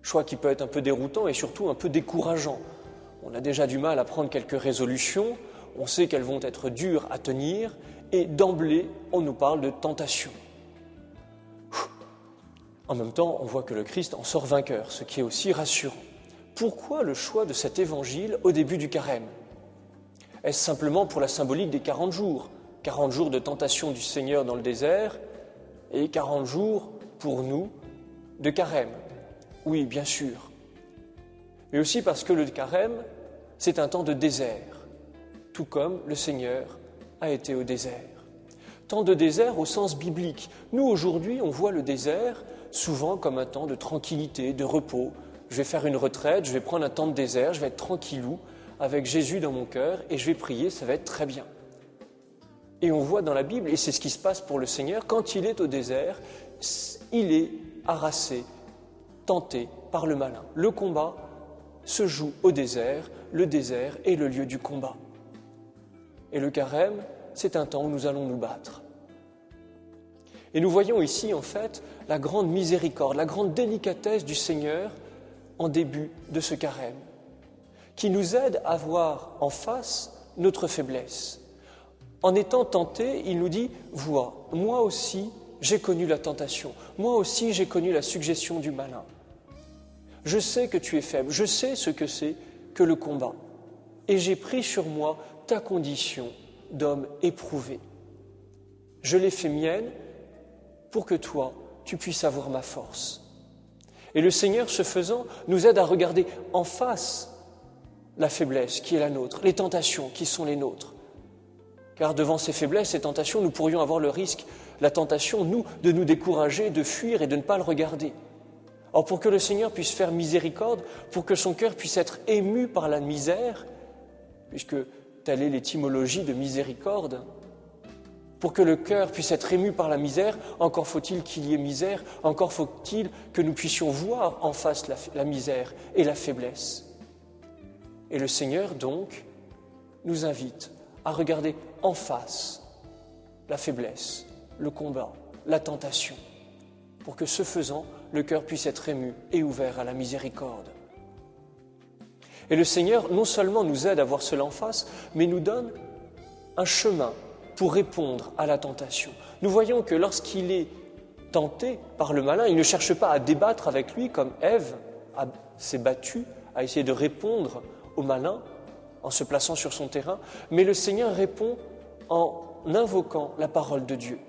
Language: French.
Choix qui peut être un peu déroutant et surtout un peu décourageant. On a déjà du mal à prendre quelques résolutions, on sait qu'elles vont être dures à tenir et d'emblée, on nous parle de tentation. En même temps, on voit que le Christ en sort vainqueur, ce qui est aussi rassurant. Pourquoi le choix de cet évangile au début du carême ? Est-ce simplement pour la symbolique des 40 jours ? 40 jours de tentation du Seigneur dans le désert et 40 jours pour nous de carême. Oui, bien sûr. Mais aussi parce que le carême, c'est un temps de désert, tout comme le Seigneur a été au désert. Temps de désert au sens biblique. Nous, aujourd'hui, on voit le désert souvent comme un temps de tranquillité, de repos. Je vais faire une retraite, je vais prendre un temps de désert, je vais être tranquillou avec Jésus dans mon cœur et je vais prier, ça va être très bien. Et on voit dans la Bible, et c'est ce qui se passe pour le Seigneur, quand il est au désert, il est harassé, tenté par le malin. Le combat se joue au désert, le désert est le lieu du combat. Et le carême, c'est un temps où nous allons nous battre. Et nous voyons ici, en fait, la grande miséricorde, la grande délicatesse du Seigneur en début de ce carême, qui nous aide à voir en face notre faiblesse. En étant tenté, il nous dit « Vois, moi aussi, j'ai connu la tentation. Moi aussi, j'ai connu la suggestion du malin. Je sais que tu es faible, je sais ce que c'est que le combat. Et j'ai pris sur moi ta condition d'homme éprouvé. Je l'ai fait mienne pour que toi, tu puisses avoir ma force. » Et le Seigneur, ce faisant, nous aide à regarder en face la faiblesse qui est la nôtre, les tentations qui sont les nôtres. Car devant ces faiblesses, ces tentations, nous pourrions avoir le risque, la tentation, nous, de nous décourager, de fuir et de ne pas le regarder. Or, pour que le Seigneur puisse faire miséricorde, pour que son cœur puisse être ému par la misère, puisque telle est l'étymologie de miséricorde, pour que le cœur puisse être ému par la misère, encore faut-il qu'il y ait misère, encore faut-il que nous puissions voir en face la misère et la faiblesse. Et le Seigneur, donc, nous invite à regarder en face la faiblesse, le combat, la tentation, pour que ce faisant, le cœur puisse être ému et ouvert à la miséricorde. Et le Seigneur non seulement nous aide à voir cela en face, mais nous donne un chemin pour répondre à la tentation. Nous voyons que lorsqu'il est tenté par le malin, il ne cherche pas à débattre avec lui comme Ève s'est battue, à essayer de répondre au malin en se plaçant sur son terrain, mais le Seigneur répond en invoquant la parole de Dieu.